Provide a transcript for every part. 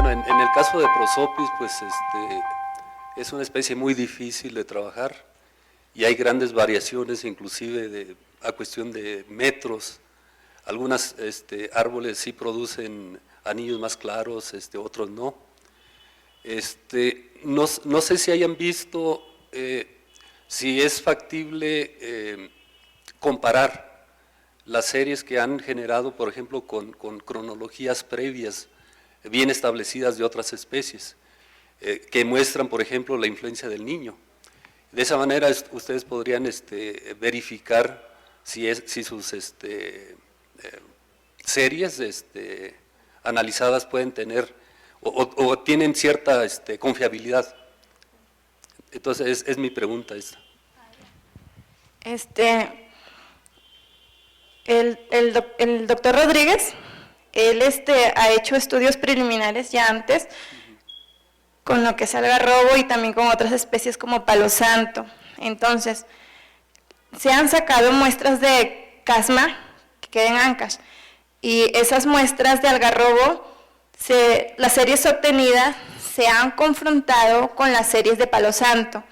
Bueno, en el caso de Prosopis, pues es una especie muy difícil de trabajar y hay grandes variaciones, inclusive a cuestión de metros. Algunos árboles sí producen anillos más claros, otros no. No sé si hayan visto si es factible comparar las series que han generado, por ejemplo, con cronologías previas bien establecidas de otras especies, que muestran, por ejemplo, la influencia del niño. De esa manera ustedes podrían verificar si sus series analizadas pueden tener o tienen cierta confiabilidad. Entonces, es mi pregunta esta. El doctor Rodríguez, él ha hecho estudios preliminares ya antes con lo que es algarrobo y también con otras especies como palo santo. Entonces, se han sacado muestras de casma que queden Ancash y esas muestras de algarrobo, las series obtenidas se han confrontado con las series de palo santo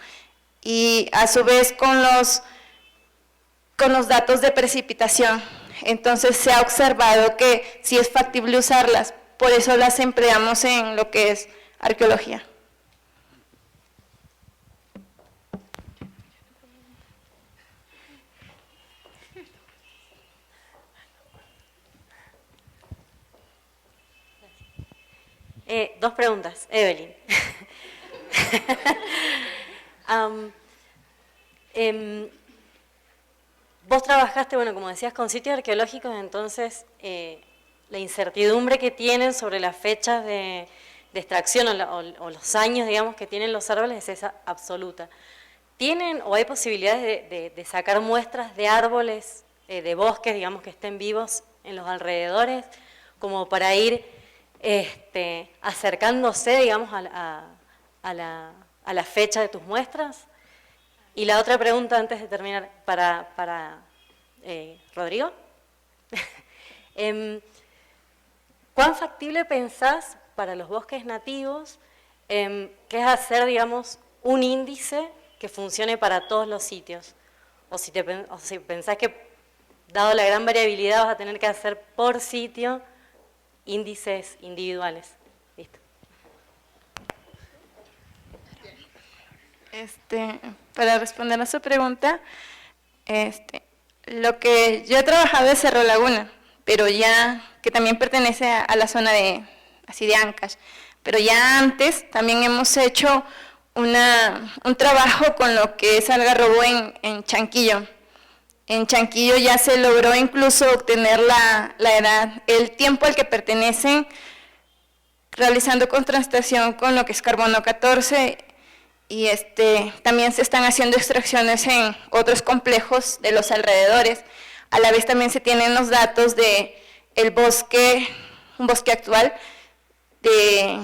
y a su vez con los datos de precipitación. Entonces se ha observado que sí es factible usarlas, por eso las empleamos en lo que es arqueología. Dos preguntas, Evelyn. Vos trabajaste, bueno, como decías, con sitios arqueológicos, entonces la incertidumbre que tienen sobre las fechas de extracción o los años, digamos, que tienen los árboles es esa absoluta. ¿Tienen o hay posibilidades de sacar muestras de árboles, de bosques, digamos, que estén vivos en los alrededores, como para ir acercándose, digamos, a la fecha de tus muestras? Y la otra pregunta antes de terminar para Rodrigo. ¿Cuán factible pensás para los bosques nativos que es hacer, digamos, un índice que funcione para todos los sitios? O si pensás que, dado la gran variabilidad, vas a tener que hacer por sitio índices individuales. Listo. Para responder a su pregunta, lo que yo he trabajado es Cerro Laguna, pero ya, que también pertenece a la zona de Ancash, pero ya antes también hemos hecho un trabajo con lo que es algarrobo en Chanquillo. En Chanquillo ya se logró incluso obtener la edad, el tiempo al que pertenecen, realizando contrastación con lo que es carbono 14, y también se están haciendo extracciones en otros complejos de los alrededores. A la vez también se tienen los datos de un bosque actual de,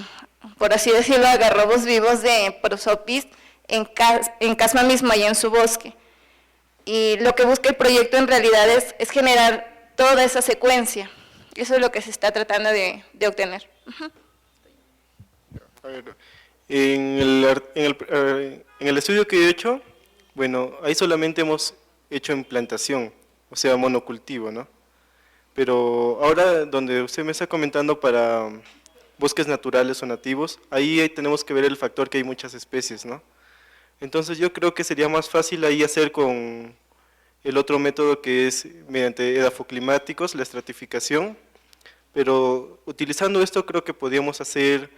por así decirlo, algarrobos vivos de Prosopis en Casma mismo, allá en su bosque. Y lo que busca el proyecto en realidad es generar toda esa secuencia. Eso es lo que se está tratando de obtener. A ver, en el estudio que he hecho, bueno, ahí solamente hemos hecho en plantación, o sea, monocultivo, ¿no? Pero ahora, donde usted me está comentando para bosques naturales o nativos, ahí tenemos que ver el factor que hay muchas especies, ¿no? Entonces yo creo que sería más fácil ahí hacer con el otro método que es mediante edafoclimáticos, la estratificación, pero utilizando esto creo que podríamos hacer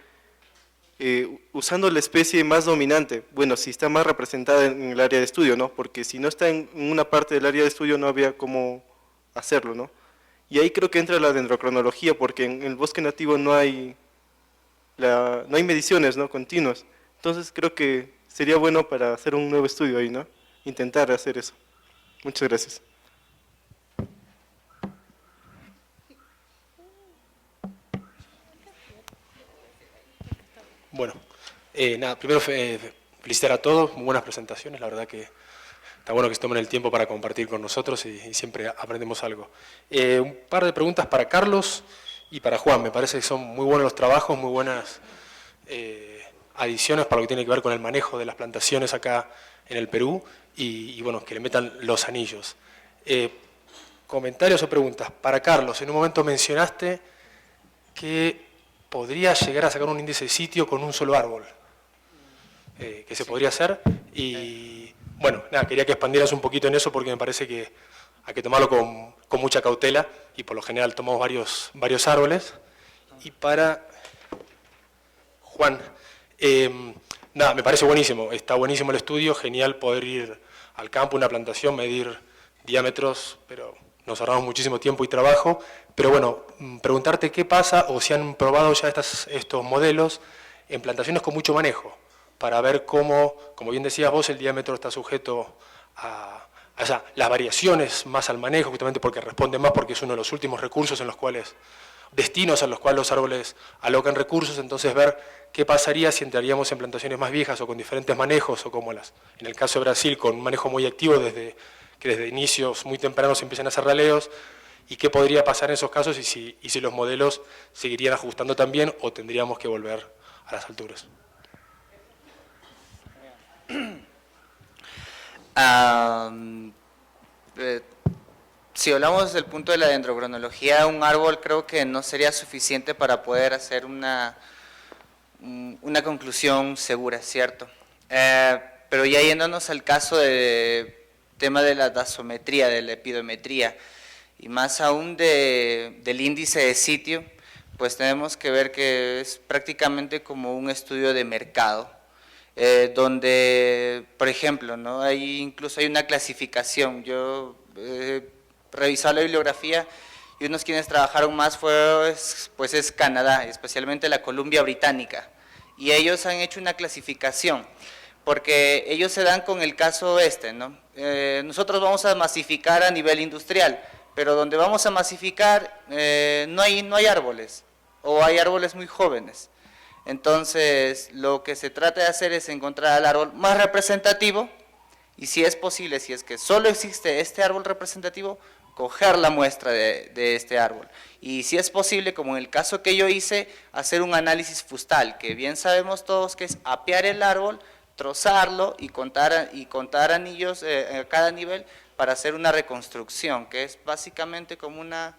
usando la especie más dominante, bueno, si está más representada en el área de estudio, ¿no? Porque si no está en una parte del área de estudio no habría cómo hacerlo, ¿no? Y ahí creo que entra la dendrocronología, porque en el bosque nativo no hay mediciones, ¿no?, continuas. Entonces creo que sería bueno para hacer un nuevo estudio ahí, ¿no? Intentar hacer eso. Muchas gracias. Bueno, nada, primero felicitar a todos, muy buenas presentaciones, la verdad que está bueno que se tomen el tiempo para compartir con nosotros y siempre aprendemos algo. Un par de preguntas para Carlos. Y para Juan, me parece que son muy buenos los trabajos, muy buenas adiciones para lo que tiene que ver con el manejo de las plantaciones acá en el Perú y bueno, que le metan los anillos. Comentarios o preguntas. Para Carlos, en un momento mencionaste que podría llegar a sacar un índice de sitio con un solo árbol, que se podría hacer, y bueno, nada, quería que expandieras un poquito en eso porque me parece que hay que tomarlo con mucha cautela y por lo general tomamos varios árboles. Y para Juan, nada, me parece buenísimo, está buenísimo el estudio, genial poder ir al campo, una plantación, medir diámetros, pero nos ahorramos muchísimo tiempo y trabajo. Pero bueno, preguntarte qué pasa o si han probado ya estos modelos en plantaciones con mucho manejo, para ver cómo, como bien decías vos, el diámetro está sujeto a las variaciones más al manejo, justamente porque responde más, porque es uno de los últimos recursos en los cuales, destinos a los cuales los árboles alocan recursos. Entonces ver qué pasaría si entraríamos en plantaciones más viejas o con diferentes manejos, o como en el caso de Brasil, con un manejo muy activo que desde inicios muy tempranos empiezan a hacer raleos, y qué podría pasar en esos casos y si los modelos seguirían ajustando también o tendríamos que volver a las alturas. Si hablamos desde el punto de la dendrocronología, un árbol creo que no sería suficiente para poder hacer una conclusión segura, ¿cierto? Pero ya yéndonos al caso del tema de la dasometría, de la epidometría, y más aún del índice de sitio, pues tenemos que ver que es prácticamente como un estudio de mercado, donde, por ejemplo, ¿no? Incluso hay una clasificación. Yo revisado la bibliografía y unos quienes trabajaron más pues es Canadá, especialmente la Columbia Británica, y ellos han hecho una clasificación, porque ellos se dan con el caso ¿no? Nosotros vamos a masificar a nivel industrial, pero donde vamos a masificar no hay árboles, o hay árboles muy jóvenes. Entonces, lo que se trata de hacer es encontrar al árbol más representativo, y si es posible, si es que solo existe este árbol representativo, coger la muestra de este árbol. Y si es posible, como en el caso que yo hice, hacer un análisis fustal, que bien sabemos todos que es apear el árbol, trozarlo y contar anillos a cada nivel para hacer una reconstrucción, que es básicamente como una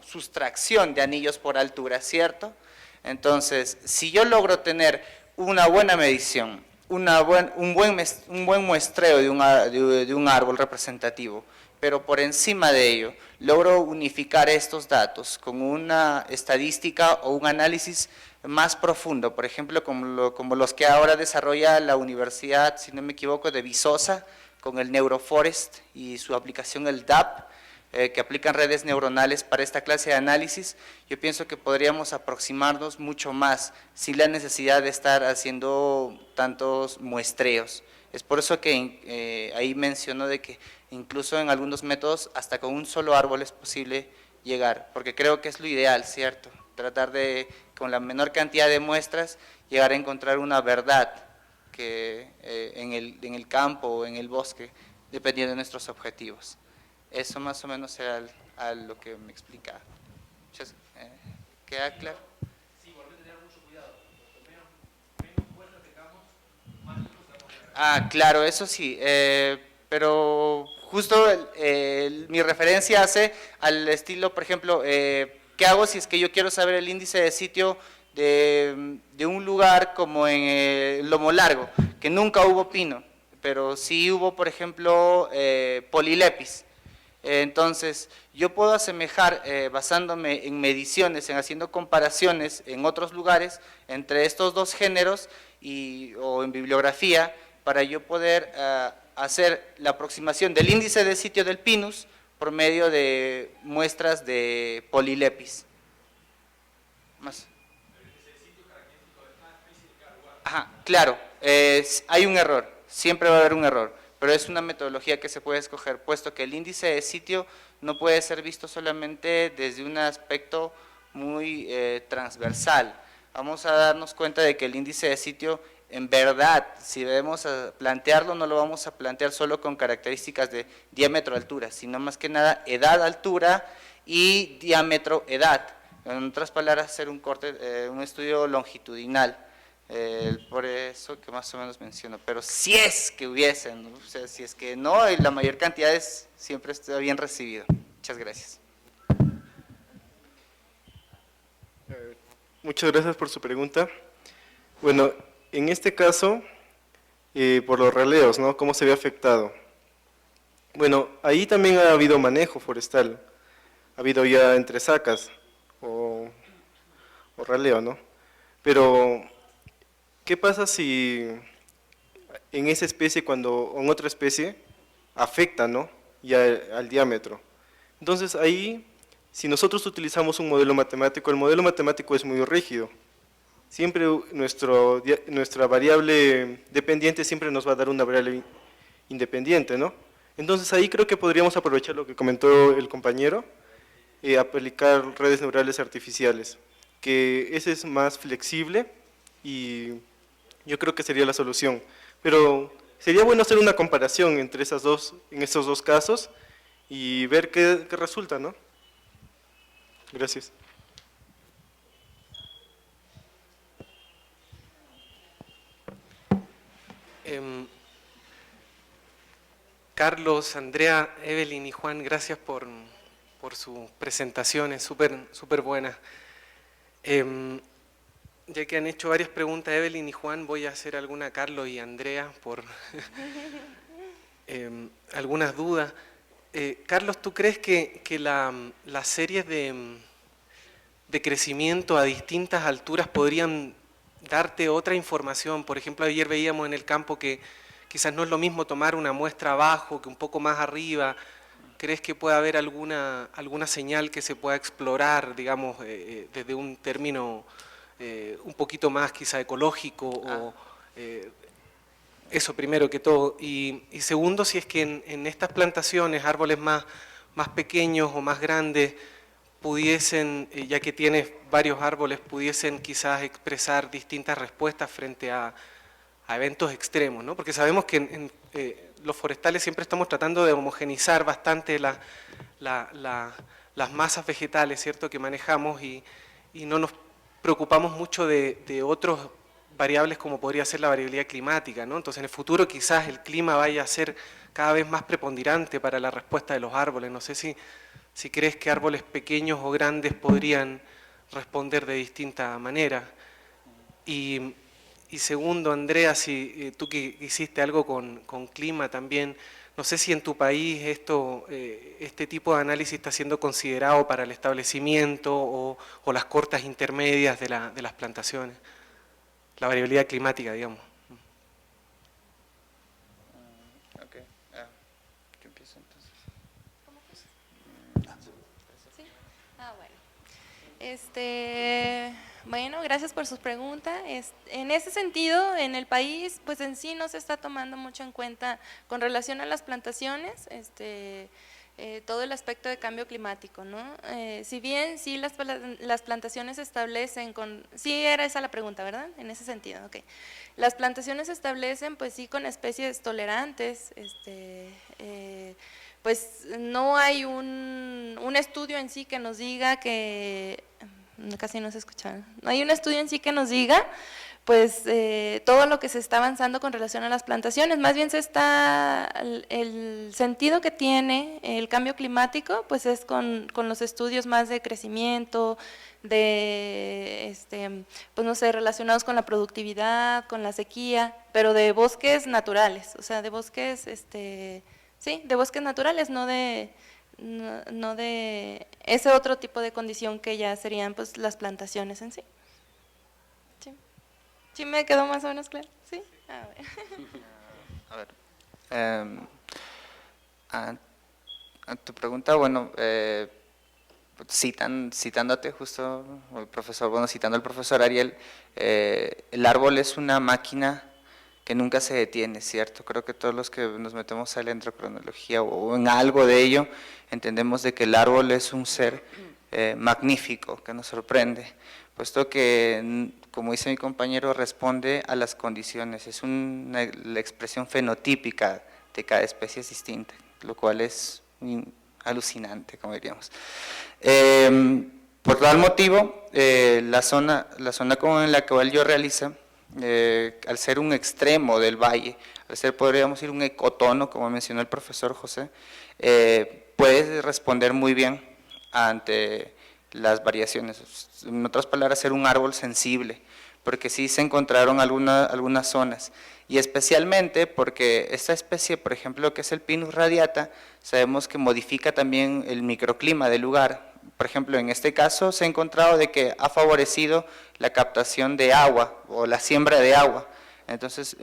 sustracción de anillos por altura, ¿cierto? Entonces, si yo logro tener una buena medición, un buen muestreo de un árbol representativo, pero por encima de ello logro unificar estos datos con una estadística o un análisis más profundo, por ejemplo como los que ahora desarrolla la Universidad, si no me equivoco, de Viçosa, con el Neuroforest y su aplicación el DAP, que aplican redes neuronales para esta clase de análisis. Yo pienso que podríamos aproximarnos mucho más sin la necesidad de estar haciendo tantos muestreos. Es por eso que ahí menciono de que incluso en algunos métodos hasta con un solo árbol es posible llegar, porque creo que es lo ideal, ¿cierto? Tratar de, con la menor cantidad de muestras, llegar a encontrar una verdad que en el campo o en el bosque, dependiendo de nuestros objetivos. Eso más o menos era a lo que me explicaba. ¿Queda claro? Sí, volver a tener mucho cuidado. Menos muestras tengamos, más lejos. Claro, eso sí. Pero justo mi referencia hace al estilo, por ejemplo, ¿qué hago si es que yo quiero saber el índice de sitio de un lugar como en el Lomo Largo, que nunca hubo pino, pero sí hubo, por ejemplo, polilepis? Entonces, yo puedo asemejar, basándome en mediciones, en haciendo comparaciones en otros lugares entre estos dos géneros o en bibliografía, para yo poder hacer la aproximación del índice de sitio del Pinus por medio de muestras de polilepis. Más. Ajá, claro, hay un error, siempre va a haber un error, pero es una metodología que se puede escoger, puesto que el índice de sitio no puede ser visto solamente desde un aspecto muy transversal. Vamos a darnos cuenta de que el índice de sitio en verdad, si debemos plantearlo, no lo vamos a plantear solo con características de diámetro, altura, sino más que nada edad, altura y diámetro, edad. En otras palabras, hacer un corte, un estudio longitudinal. Por eso que más o menos menciono, pero si es que hubiesen, ¿no? O sea, si es que no, la mayor cantidad siempre está bien recibido. Muchas gracias. Muchas gracias por su pregunta. Bueno, en este caso, por los raleos, ¿no? ¿Cómo se ve afectado? Bueno, ahí también ha habido manejo forestal, ha habido ya entresacas o raleo, ¿no? Pero, ¿qué pasa si en esa especie, o en otra especie, afecta, ¿no? Ya al diámetro? Entonces ahí, si nosotros utilizamos un modelo matemático, el modelo matemático es muy rígido. Siempre nuestra variable dependiente siempre nos va a dar una variable independiente, ¿no? Entonces ahí creo que podríamos aprovechar lo que comentó el compañero, aplicar redes neurales artificiales, que ese es más flexible y yo creo que sería la solución. Pero sería bueno hacer una comparación entre esos dos casos y ver qué resulta, ¿no? Gracias. Carlos, Andrea, Evelyn y Juan, gracias por sus presentaciones, súper buenas. Ya que han hecho varias preguntas Evelyn y Juan, voy a hacer alguna a Carlos y Andrea por algunas dudas. Carlos, ¿tú crees que las series de crecimiento a distintas alturas podrían darte otra información? Por ejemplo, ayer veíamos en el campo que quizás no es lo mismo tomar una muestra abajo que un poco más arriba. ¿Crees que puede haber alguna señal que se pueda explorar, digamos, desde un término un poquito más quizá ecológico? Eso primero que todo. Y segundo, si es que en estas plantaciones, árboles más pequeños o más grandes, pudiesen, ya que tienes varios árboles, pudiesen quizás expresar distintas respuestas frente a eventos extremos, ¿no? Porque sabemos que en los forestales siempre estamos tratando de homogenizar bastante las masas vegetales, ¿cierto?, que manejamos y no nos preocupamos mucho de otros variables como podría ser la variabilidad climática, ¿no? Entonces en el futuro quizás el clima vaya a ser cada vez más preponderante para la respuesta de los árboles. No sé si crees que árboles pequeños o grandes podrían responder de distinta manera. Y segundo, Andrea, si tú que hiciste algo con clima también, no sé si en tu país este tipo de análisis está siendo considerado para el establecimiento o las cortas intermedias de las plantaciones, la variabilidad climática, digamos. Ok, yo empiezo entonces. Bueno, gracias por sus preguntas. En ese sentido, en el país, pues en sí no se está tomando mucho en cuenta con relación a las plantaciones, todo el aspecto de cambio climático, ¿no? Si bien sí las plantaciones establecen sí era esa la pregunta, ¿verdad? En ese sentido, ok. Las plantaciones establecen, pues sí, con especies tolerantes, pues no hay un estudio en sí que nos diga que, casi no se escucha, no hay un estudio en sí que nos diga pues todo lo que se está avanzando con relación a las plantaciones, más bien el sentido que tiene el cambio climático pues es con los estudios más de crecimiento, de pues no sé, relacionados con la productividad, con la sequía, pero de bosques naturales, o sea, de bosques sí, de bosques naturales, no de ese otro tipo de condición que ya serían pues las plantaciones en sí. ¿Sí me quedó más o menos claro? ¿Sí? A ver, a tu pregunta, bueno, citándote justo, el profesor, bueno, citando al profesor Ariel, el árbol es una máquina que nunca se detiene, ¿cierto? Creo que todos los que nos metemos a la endocrinología o en algo de ello, entendemos de que el árbol es un ser magnífico, que nos sorprende, puesto que como dice mi compañero, responde a las condiciones, es la expresión fenotípica de cada especie es distinta, lo cual es alucinante, como diríamos. Por tal motivo, la zona como en la cual yo realizo, al ser un extremo del valle, al ser, podríamos decir, un ecotono, como mencionó el profesor José, puede responder muy bien ante las variaciones. En otras palabras, ser un árbol sensible, porque sí se encontraron algunas zonas, y especialmente porque esta especie, por ejemplo, que es el Pinus radiata, sabemos que modifica también el microclima del lugar. Por ejemplo, en este caso se ha encontrado de que ha favorecido la captación de agua o la siembra de agua. Entonces,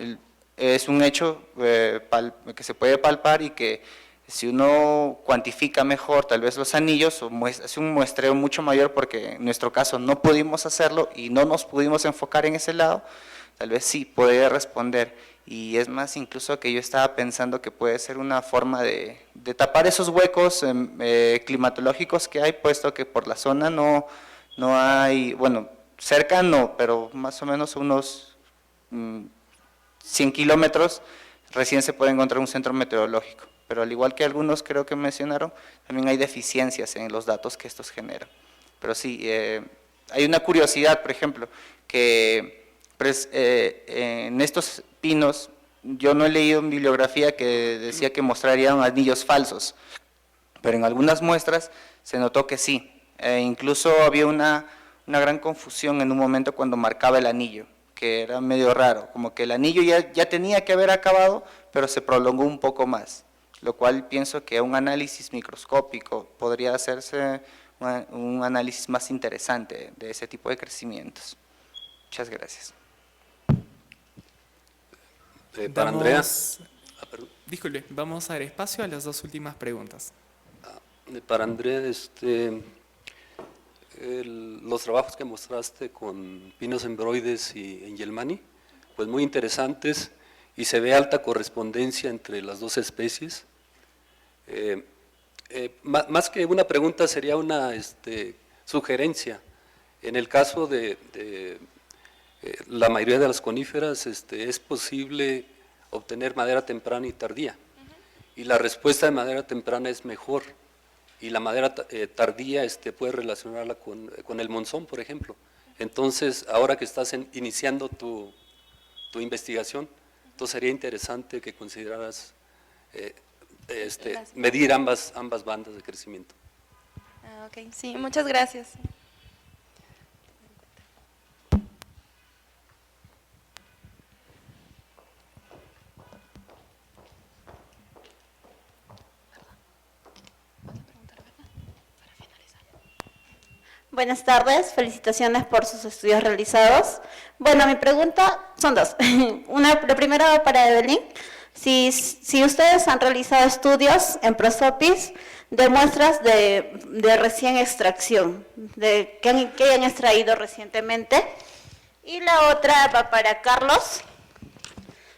es un hecho que se puede palpar y que si uno cuantifica mejor tal vez los anillos, hace un muestreo mucho mayor, porque en nuestro caso no pudimos hacerlo y no nos pudimos enfocar en ese lado, tal vez sí podría responder. Y es más, incluso que yo estaba pensando que puede ser una forma de tapar esos huecos climatológicos que hay, puesto que por la zona no hay, bueno, cerca no, pero más o menos unos 100 kilómetros recién se puede encontrar un centro meteorológico. Pero al igual que algunos creo que mencionaron, también hay deficiencias en los datos que estos generan. Pero sí, hay una curiosidad, por ejemplo, que en estos pinos, yo no he leído en bibliografía que decía que mostrarían anillos falsos, pero en algunas muestras se notó que sí. Incluso había una gran confusión en un momento cuando marcaba el anillo, que era medio raro, como que el anillo ya tenía que haber acabado, pero se prolongó un poco más, lo cual pienso que un análisis microscópico podría hacerse un análisis más interesante de ese tipo de crecimientos. Muchas gracias. Para Andrea. Disculpe, vamos a dar espacio a las dos últimas preguntas. Para Andrea, los trabajos que mostraste con pinos embroides y Engelmanni, pues muy interesantes, y se ve alta correspondencia entre las dos especies. Más que una pregunta sería una sugerencia. En el caso de la mayoría de las coníferas es posible obtener madera temprana y tardía, y la respuesta de madera temprana es mejor, y la madera tardía puede relacionarla con el monzón, por ejemplo. Entonces, ahora que estás iniciando tu investigación, entonces sería interesante que consideraras medir ambas bandas de crecimiento. Ok, sí, muchas gracias. Buenas tardes, felicitaciones por sus estudios realizados. Bueno, mi pregunta son dos. La primera para Evelyn. Si ustedes han realizado estudios en Prosopis de muestras de recién extracción, que hayan extraído recientemente. Y la otra va para Carlos.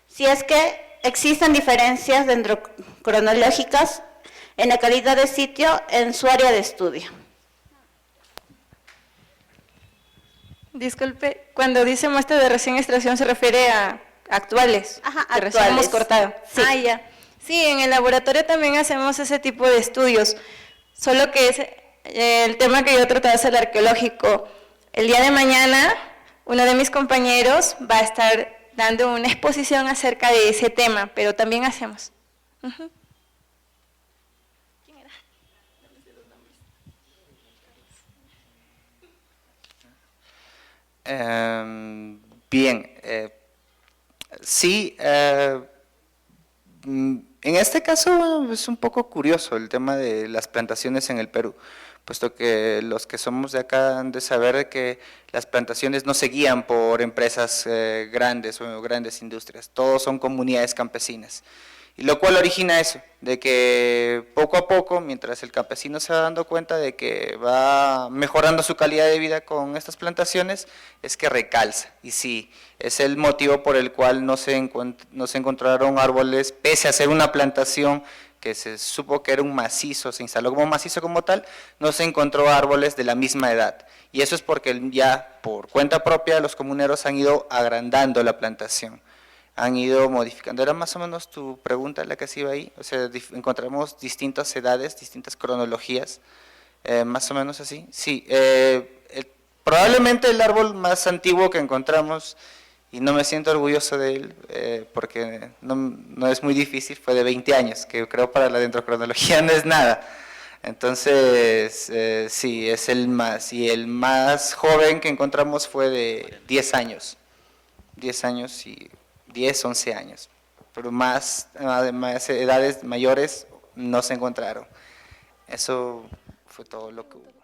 Si es que existen diferencias dendrocronológicas en la calidad de sitio en su área de estudio. Disculpe, cuando dice muestra de recién extracción se refiere a actuales, Ajá, que recién hemos cortado. Sí. Ah, ya. Sí, en el laboratorio también hacemos ese tipo de estudios, solo que es el tema que yo trataba es el arqueológico. El día de mañana, uno de mis compañeros va a estar dando una exposición acerca de ese tema, pero también hacemos. Uh-huh. Bien, sí, en este caso es un poco curioso el tema de las plantaciones en el Perú, puesto que los que somos de acá han de saber que las plantaciones no se guían por empresas grandes o grandes industrias, todos son comunidades campesinas. Y lo cual origina eso, de que poco a poco, mientras el campesino se va dando cuenta de que va mejorando su calidad de vida con estas plantaciones, es que recalza. Y sí, es el motivo por el cual no se encontraron árboles, pese a ser una plantación que se supo que era un macizo, se instaló como macizo como tal, no se encontró árboles de la misma edad. Y eso es porque ya por cuenta propia los comuneros han ido agrandando la plantación, han ido modificando. Era más o menos tu pregunta la que se iba ahí, o sea, encontramos distintas edades, distintas cronologías, más o menos así. Sí, probablemente el árbol más antiguo que encontramos, y no me siento orgulloso de él, porque no es muy difícil, fue de 20 años, que creo para la dendrocronología no es nada. Entonces, sí, es el más, y el más joven que encontramos fue de 10 años, 10 años y 10, 11 años, pero además edades mayores no se encontraron. Eso fue todo lo que hubo.